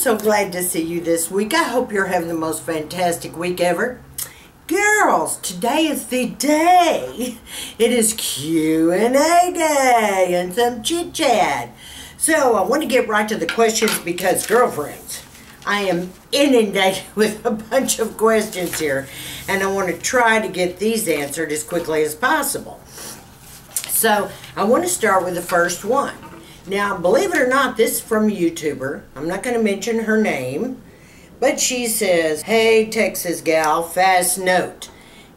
so glad to see you this week. I hope you're having the most fantastic week ever. Girls, today is the day. It is Q&A day and some chit-chat. So I want to get right to the questions because, girlfriends, I am inundated with a bunch of questions here, and I want to try to get these answered as quickly as possible. So I want to start with the first one. Now, believe it or not, this is from a YouTuber. I'm not going to mention her name, but she says, "Hey, Texas gal, fast note.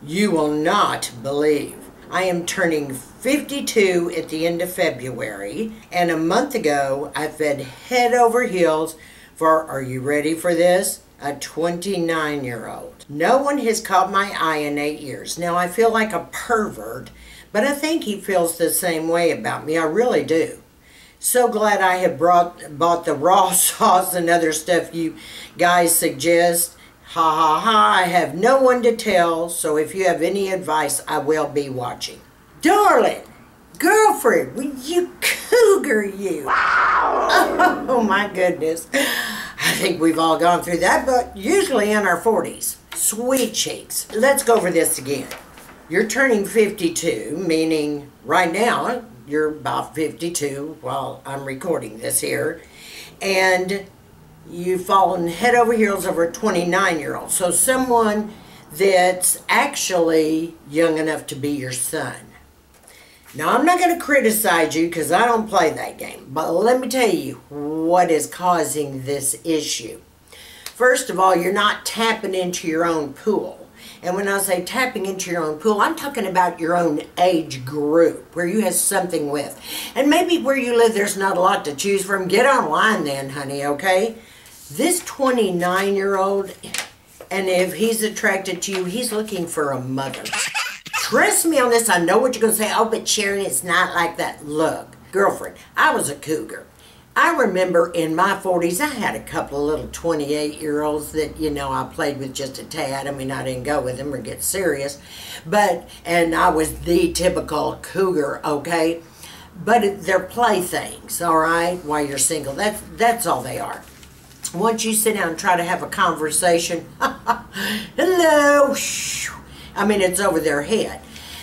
You will not believe. I am turning 52 at the end of February, and a month ago, I fed head over heels for, are you ready for this? A 29-year-old. No one has caught my eye in 8 years. Now, I feel like a pervert, but I think he feels the same way about me. I really do. So glad I have bought the raw sauce and other stuff you guys suggest. Ha ha ha, I have no one to tell, so if you have any advice, I will be watching." Darling, girlfriend, will you cougar you? Oh my goodness. I think we've all gone through that, but usually in our 40s. Sweet cheeks. Let's go over this again. You're turning 52, meaning right now, you're about 52 while I'm recording this here, and you've fallen head over heels over a 29-year-old. So someone that's actually young enough to be your son. Now, I'm not going to criticize you because I don't play that game, but let me tell you what is causing this issue. First of all, you're not tapping into your own pool. And when I say tapping into your own pool, I'm talking about your own age group, where you have something with. And maybe where you live, there's not a lot to choose from. Get online then, honey, okay? This 29-year-old, and if he's attracted to you, he's looking for a mother. Trust me on this. I know what you're going to say. Oh, but Sharon, it's not like that. Look, girlfriend, I was a cougar. I remember in my 40s, I had a couple of little 28-year-olds that, you know, I played with just a tad. I mean, I didn't go with them or get serious. And I was the typical cougar, okay? But they're playthings, all right, while you're single. That's all they are. Once you sit down and try to have a conversation, hello, I mean, it's over their head.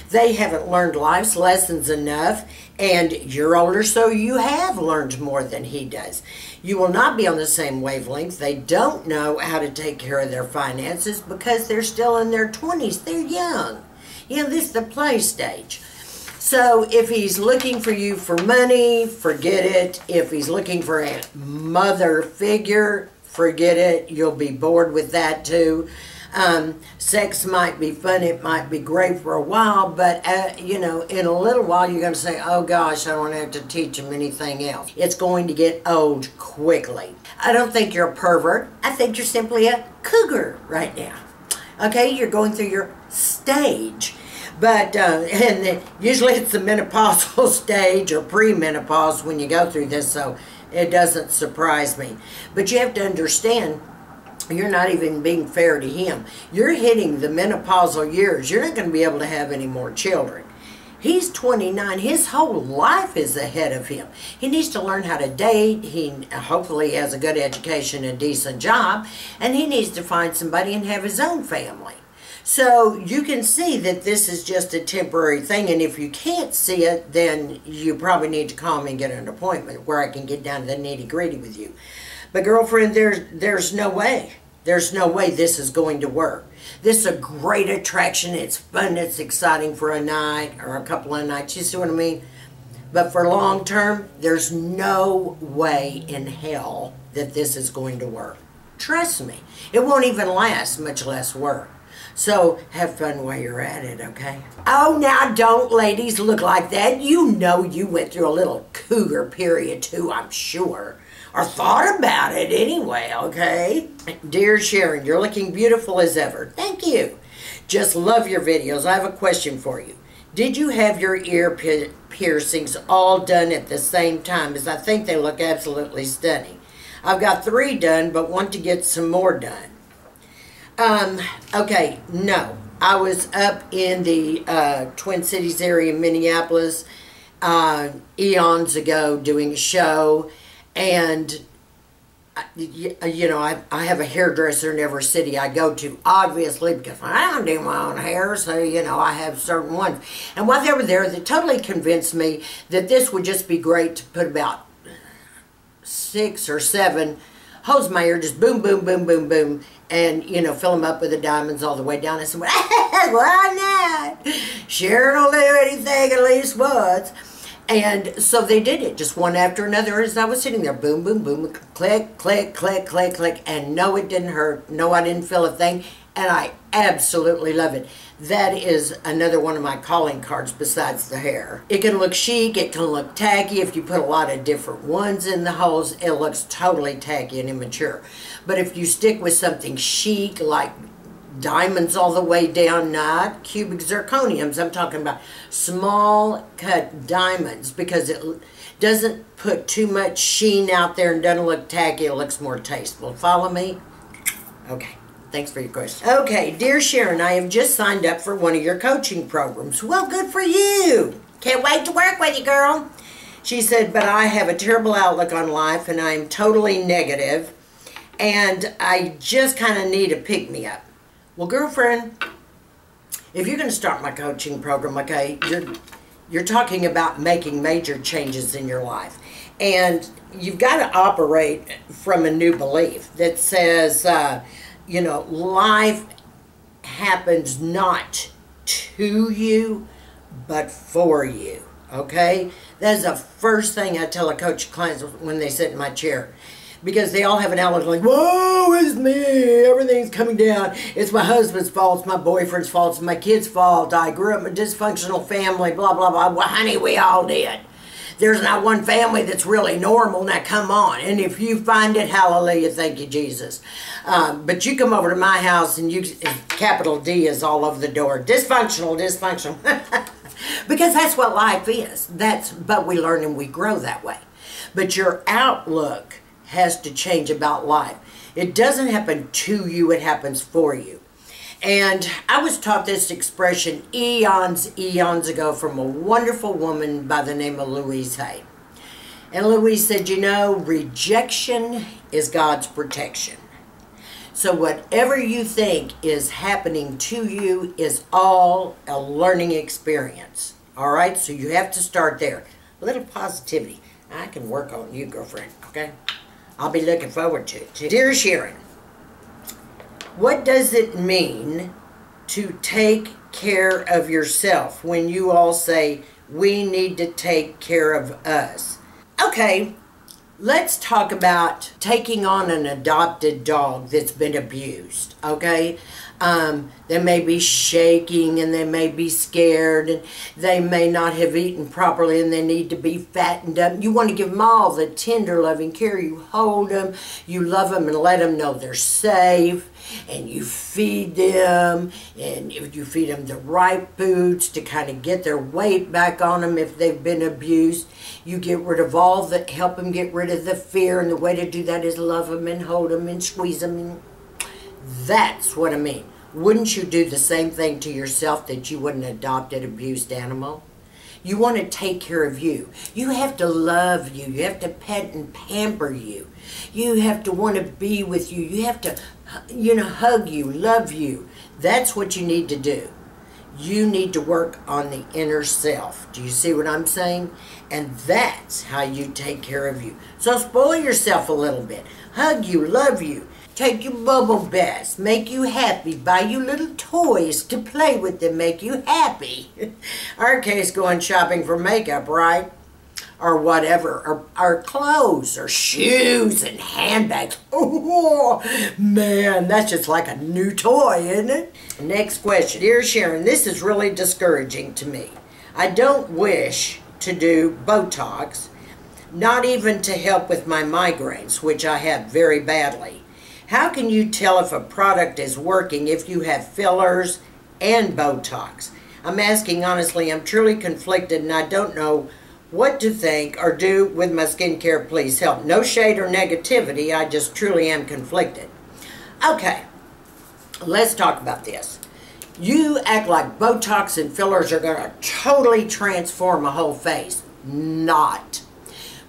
They haven't learned life's lessons enough, and you're older, so you have learned more than he does. You will not be on the same wavelength. They don't know how to take care of their finances because they're still in their 20s. They're young. You know, this is the play stage. So if he's looking for you for money, forget it. If he's looking for a mother figure, forget it. You'll be bored with that too. Sex might be fun, it might be great for a while, but, you know, in a little while you're going to say, oh gosh, I don't have to teach him anything else. It's going to get old quickly. I don't think you're a pervert. I think you're simply a cougar right now. Okay, you're going through your stage. But, and usually it's the menopausal stage or pre-menopause when you go through this, so it doesn't surprise me. But you have to understand, you're not even being fair to him. You're hitting the menopausal years. You're not going to be able to have any more children. He's 29. His whole life is ahead of him. He needs to learn how to date. He hopefully has a good education and decent job. And he needs to find somebody and have his own family. So you can see that this is just a temporary thing. And if you can't see it, then you probably need to call me and get an appointment where I can get down to the nitty-gritty with you. But girlfriend, there's no way. There's no way this is going to work. This is a great attraction. It's fun. It's exciting for a night or a couple of nights. You see what I mean? But for long term, there's no way in hell that this is going to work. Trust me. It won't even last, much less work. So have fun while you're at it, okay? Oh, now don't ladies look like that. You know you went through a little cougar period too, I'm sure. Or thought about it anyway, okay? Dear Sharon, you're looking beautiful as ever. Thank you. Just love your videos. I have a question for you. Did you have your ear piercings all done at the same time? As I think they look absolutely stunning. I've got 3 done, but want to get some more done. Okay, no. I was up in the Twin Cities area in Minneapolis eons ago doing a show, and you know, I have a hairdresser in every city I go to, obviously, because I don't do my own hair, so, you know, I have certain ones. And while they were there, they totally convinced me that this would just be great to put about 6 or 7 hose in my ear, just boom, boom, boom, boom, boom, and, you know, fill them up with the diamonds all the way down. I said, well, why not? Sharon will do anything at least once. And so they did it, just one after another as I was sitting there. Boom, boom, boom, click, click, click, click, click. And no, it didn't hurt. No, I didn't feel a thing. And I absolutely love it. That is another one of my calling cards besides the hair. It can look chic. It can look tacky. If you put a lot of different ones in the hose, it looks totally tacky and immature. But if you stick with something chic, like diamonds all the way down, not cubic zirconiums, I'm talking about small cut diamonds, because it doesn't put too much sheen out there and doesn't look tacky. It looks more tasteful. Follow me? Okay. Thanks for your question. Okay, dear Sharon, I have just signed up for one of your coaching programs. Well, good for you. Can't wait to work with you, girl. She said, but I have a terrible outlook on life and I'm totally negative and I just kind of need a pick-me-up. Well, girlfriend, if you're going to start my coaching program, okay, you're talking about making major changes in your life. And you've got to operate from a new belief that says, you know, life happens not to you, but for you, okay? That's the first thing I tell a coach clients when they sit in my chair. Because they all have an outlook like, whoa, it's me, everything's coming down. It's my husband's fault, it's my boyfriend's fault, it's my kid's fault. I grew up in a dysfunctional family, blah, blah, blah. Well, honey, we all did. There's not one family that's really normal. Now, come on. And if you find it, hallelujah, thank you, Jesus. But you come over to my house and capital D is all over the door. Dysfunctional, dysfunctional. Because that's what life is. But we learn and we grow that way. But your outlook has to change about life. It doesn't happen to you, it happens for you. And I was taught this expression eons ago from a wonderful woman by the name of Louise Hay. And Louise said, you know, rejection is God's protection. So whatever you think is happening to you is all a learning experience. All right? So you have to start there. A little positivity. I can work on you, girlfriend, okay? I'll be looking forward to it. Dear Sharon, what does it mean to take care of yourself when you all say we need to take care of us? Okay, let's talk about taking on an adopted dog that's been abused, okay? They may be shaking and they may be scared and they may not have eaten properly and they need to be fattened up. You want to give them all the tender, loving care. You hold them, you love them and let them know they're safe, and you feed them, and if you feed them the right foods to kind of get their weight back on them if they've been abused. You get rid of all that, help them get rid of the fear, and the way to do that is love them and hold them and squeeze them. And that's what I mean. Wouldn't you do the same thing to yourself that you would an adopted, abused animal? You want to take care of you. You have to love you. You have to pet and pamper you. You have to want to be with you. You have to, you know, hug you, love you. That's what you need to do. You need to work on the inner self. Do you see what I'm saying? And that's how you take care of you. So spoil yourself a little bit. Hug you, love you. Take you bubble baths, make you happy, buy you little toys to play with them, make you happy. Our case, going shopping for makeup, right? Or whatever, or clothes, or shoes, and handbags. Oh, man, that's just like a new toy, isn't it? Next question. Dear Sharon, this is really discouraging to me. I don't wish to do Botox, not even to help with my migraines, which I have very badly. How can you tell if a product is working if you have fillers and Botox? I'm asking honestly. I'm truly conflicted and I don't know what to think or do with my skincare. Please help. No shade or negativity. I just truly am conflicted. Okay, let's talk about this. You act like Botox and fillers are going to totally transform a whole face. Not.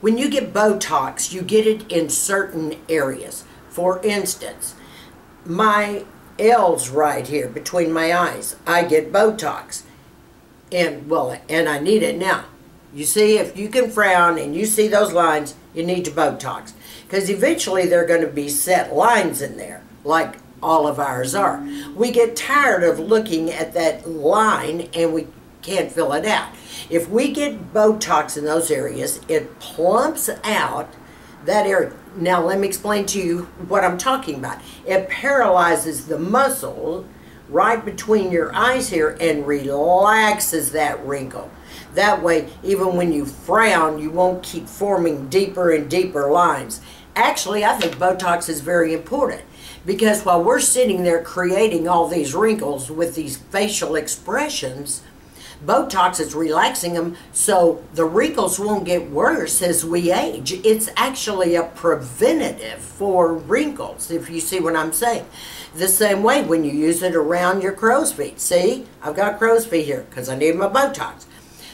When you get Botox, you get it in certain areas. For instance, my L's right here between my eyes, I get Botox. And I need it now. You see, if you can frown and you see those lines, you need to Botox. Because eventually there are going to be set lines in there, like all of ours are. We get tired of looking at that line and we can't fill it out. If we get Botox in those areas, it plumps out that area. Now let me explain to you what I'm talking about. It paralyzes the muscle right between your eyes here and relaxes that wrinkle. That way, even when you frown, you won't keep forming deeper and deeper lines. Actually, I think Botox is very important, because while we're sitting there creating all these wrinkles with these facial expressions, Botox is relaxing them so the wrinkles won't get worse as we age. It's actually a preventative for wrinkles, if you see what I'm saying. The same way when you use it around your crow's feet. See, I've got crow's feet here because I need my Botox.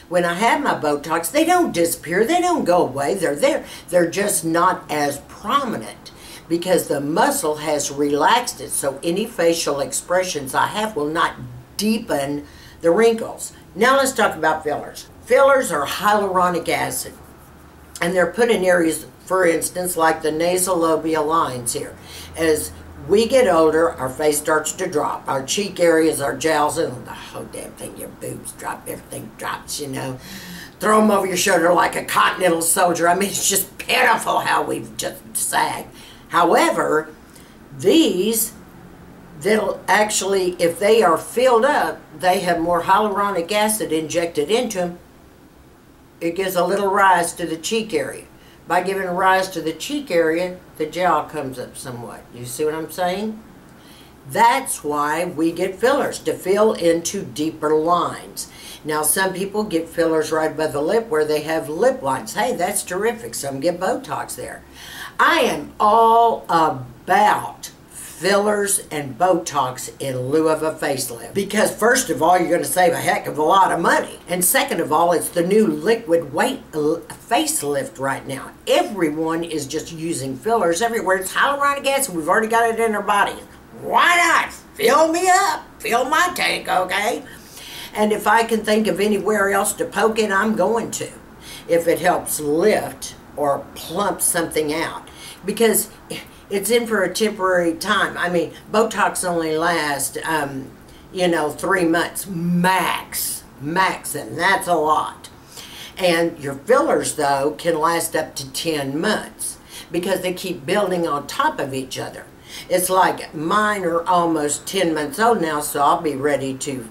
When I have my Botox, they don't disappear. They don't go away. They're there. They're just not as prominent because the muscle has relaxed it. So any facial expressions I have will not deepen the wrinkles. Now let's talk about fillers. Fillers are hyaluronic acid, and they're put in areas, for instance, like the nasolabial lines here. As we get older, our face starts to drop. Our cheek areas, our jowls, and the whole damn thing, your boobs drop, everything drops, you know. Throw them over your shoulder like a continental soldier. I mean, it's just pitiful how we've just sagged. However, these, that'll actually, if they are filled up, they have more hyaluronic acid injected into them. It gives a little rise to the cheek area. By giving a rise to the cheek area, the jowl comes up somewhat. You see what I'm saying? That's why we get fillers, to fill into deeper lines. Now, some people get fillers right above the lip where they have lip lines. Hey, that's terrific. Some get Botox there. I am all about fillers and Botox in lieu of a facelift. Because first of all, you're going to save a heck of a lot of money. And second of all, it's the new liquid weight facelift right now. Everyone is just using fillers everywhere. It's hyaluronic acid. We've already got it in our body. Why not? Fill me up. Fill my tank, okay? And if I can think of anywhere else to poke it, I'm going to. If it helps lift or plump something out. Because it's in for a temporary time. I mean, Botox only lasts, 3 months max, and that's a lot. And your fillers, though, can last up to 10 months because they keep building on top of each other. It's like mine are almost 10 months old now, so I'll be ready to,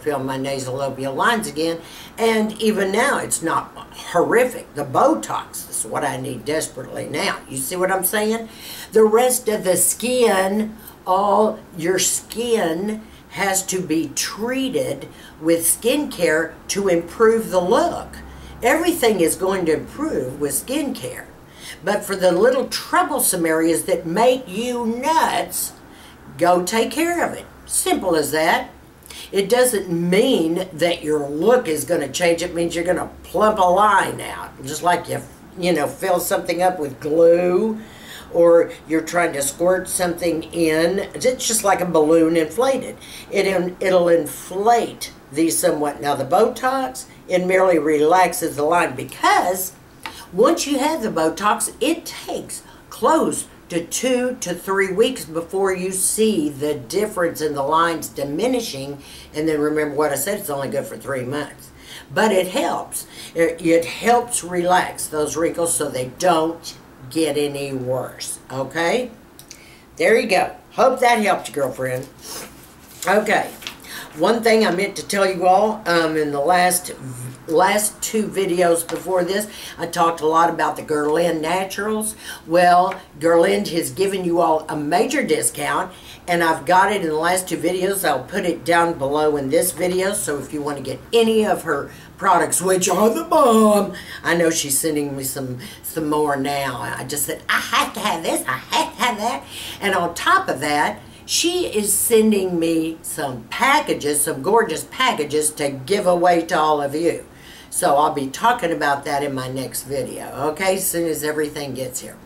fill my nasolabial lines again. And even now, it's not horrific. The Botox is what I need desperately now. You see what I'm saying? The rest of the skin, all your skin has to be treated with skincare to improve the look. Everything is going to improve with skincare. But for the little troublesome areas that make you nuts, go take care of it. Simple as that. It doesn't mean that your look is going to change. It means you're going to plump a line out. Just like you fill something up with glue, or you're trying to squirt something in. It's just like a balloon inflated. It'll inflate these somewhat. Now the Botox, it merely relaxes the line, because once you have the Botox, it takes close to 2 to 3 weeks before you see the difference in the lines diminishing. And then remember what I said, it's only good for 3 months. But it helps. It helps relax those wrinkles so they don't get any worse. Okay? There you go. Hope that helped you, girlfriend. Okay. One thing I meant to tell you all, in the last 2 videos before this, I talked a lot about the Guerlain Naturals. Well, Guerlain has given you all a major discount, and I've got it in the last 2 videos. I'll put it down below in this video, so if you want to get any of her products, which are the bomb. I know she's sending me some more now. I just said, I have to have this, I have to have that. And on top of that, she is sending me some packages, some gorgeous packages to give away to all of you. So I'll be talking about that in my next video, okay, as soon as everything gets here.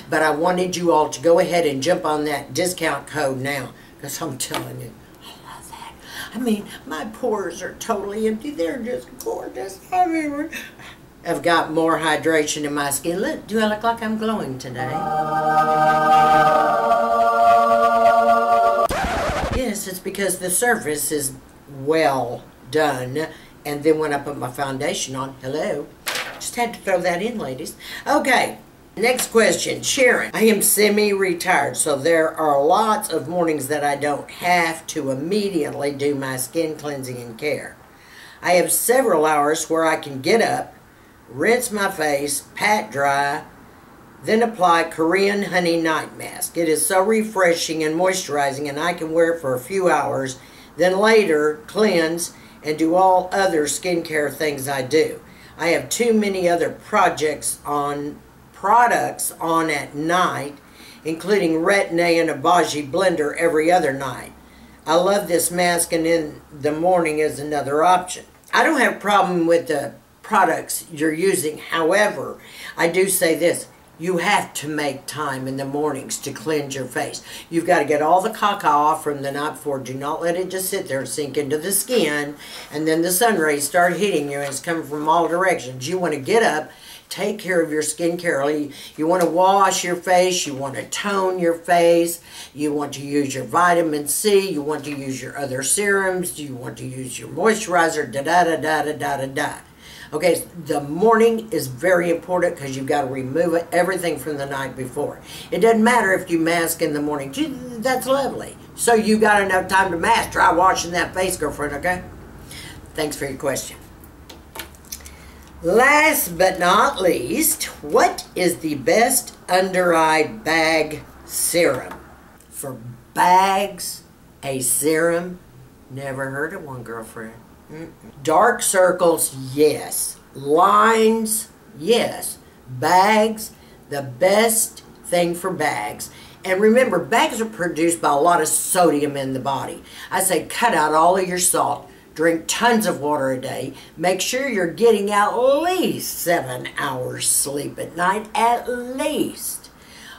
But I wanted you all to go ahead and jump on that discount code now, because I'm telling you, I love that. I mean, my pores are totally empty. They're just gorgeous. I mean, I've got more hydration in my skin. Look, do I look like I'm glowing today? Yes, it's because the surface is well done. And then when I put my foundation on, hello, just had to throw that in, ladies. Okay, next question, Sharon. I am semi-retired, so there are lots of mornings that I don't have to immediately do my skin cleansing and care. I have several hours where I can get up, rinse my face, pat dry, then apply Korean honey night mask. It is so refreshing and moisturizing, and I can wear it for a few hours, then later cleanse and do all other skincare things I do. I have too many other products on at night, including Retin-A and a Bagi blender every other night. I love this mask, and in the morning is another option. I don't have a problem with the products you're using. However, I do say this. You have to make time in the mornings to cleanse your face. You've got to get all the caca off from the night before. Do not let it just sit there and sink into the skin, and then the sun rays start hitting you, and it's coming from all directions. You want to get up, take care of your skin carefully. You want to wash your face. You want to tone your face. You want to use your vitamin C. You want to use your other serums. You want to use your moisturizer, da-da-da-da-da-da-da-da. Okay, the morning is very important because you've got to remove everything from the night before. It doesn't matter if you mask in the morning. Gee, that's lovely. So you got enough time to mask. Try washing that face, girlfriend, okay? Thanks for your question. Last but not least, what is the best under-eye bag serum? For bags, a serum? Never heard of one, girlfriend. Dark circles, yes. Lines, yes. Bags, the best thing for bags. And remember, bags are produced by a lot of sodium in the body. I say cut out all of your salt. Drink tons of water a day. Make sure you're getting at least 7 hours sleep at night, at least.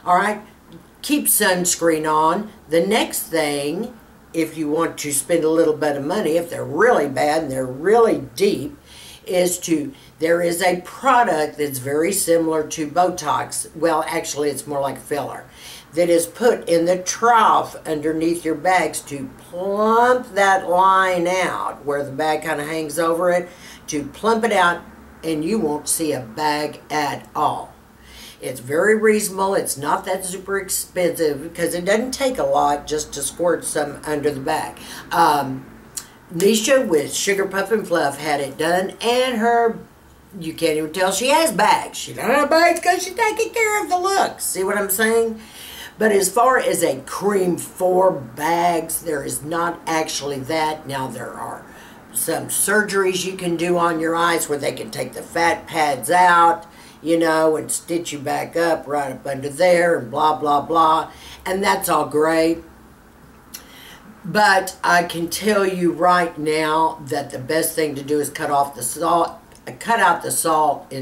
All right? Keep sunscreen on. The next thing, if you want to spend a little bit of money, if they're really bad and they're really deep, there is a product that's very similar to botox. Well, actually, it's more like filler, that is put in the trough underneath your bags to plump that line out where the bag kind of hangs over it, to plump it out, and you won't see a bag at all. It's very reasonable. It's not that super expensive because it doesn't take a lot just to squirt some under the bag. Nisha with Sugar Puff and Fluff had it done, and you can't even tell she has bags. She don't have bags because she's taking care of the looks. See what I'm saying? But as far as a cream for bags, there is not actually that. Now, there are some surgeries you can do on your eyes where they can take the fat pads out, you know, and stitch you back up right up under there and blah, blah, blah. And that's all great. But I can tell you right now that the best thing to do is cut off the salt. Cut out the salt.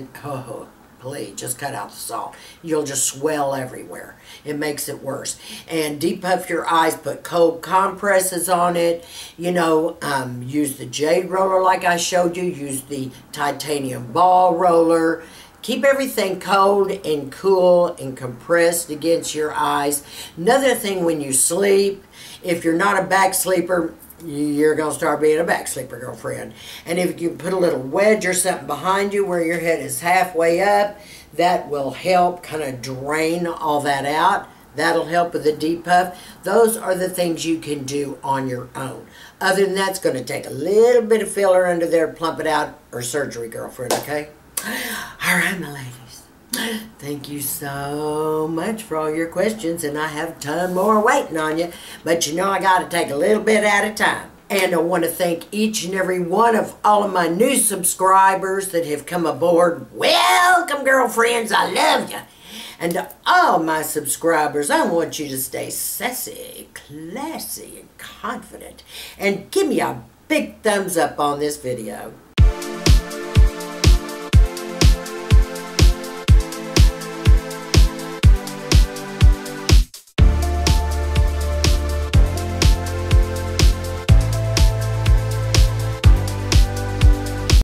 Please, just cut out the salt. You'll just swell everywhere. It makes it worse. And depuff your eyes. Put cold compresses on it. You know, use the jade roller like I showed you. Use the titanium ball roller. Keep everything cold and cool and compressed against your eyes. Another thing, when you sleep, if you're not a back sleeper, you're going to start being a back sleeper, girlfriend. And if you put a little wedge or something behind you where your head is halfway up, that will help kind of drain all that out. That'll help with the depuff. Those are the things you can do on your own. Other than that, it's going to take a little bit of filler under there, plump it out, or surgery, girlfriend, okay? All right, my ladies. Thank you so much for all your questions, and I have a ton more waiting on you. But you know I got to take a little bit at a time. And I want to thank each and every one of all of my new subscribers that have come aboard. Welcome, girlfriends. I love you. And to all my subscribers, I want you to stay sassy, classy, and confident. And give me a big thumbs up on this video.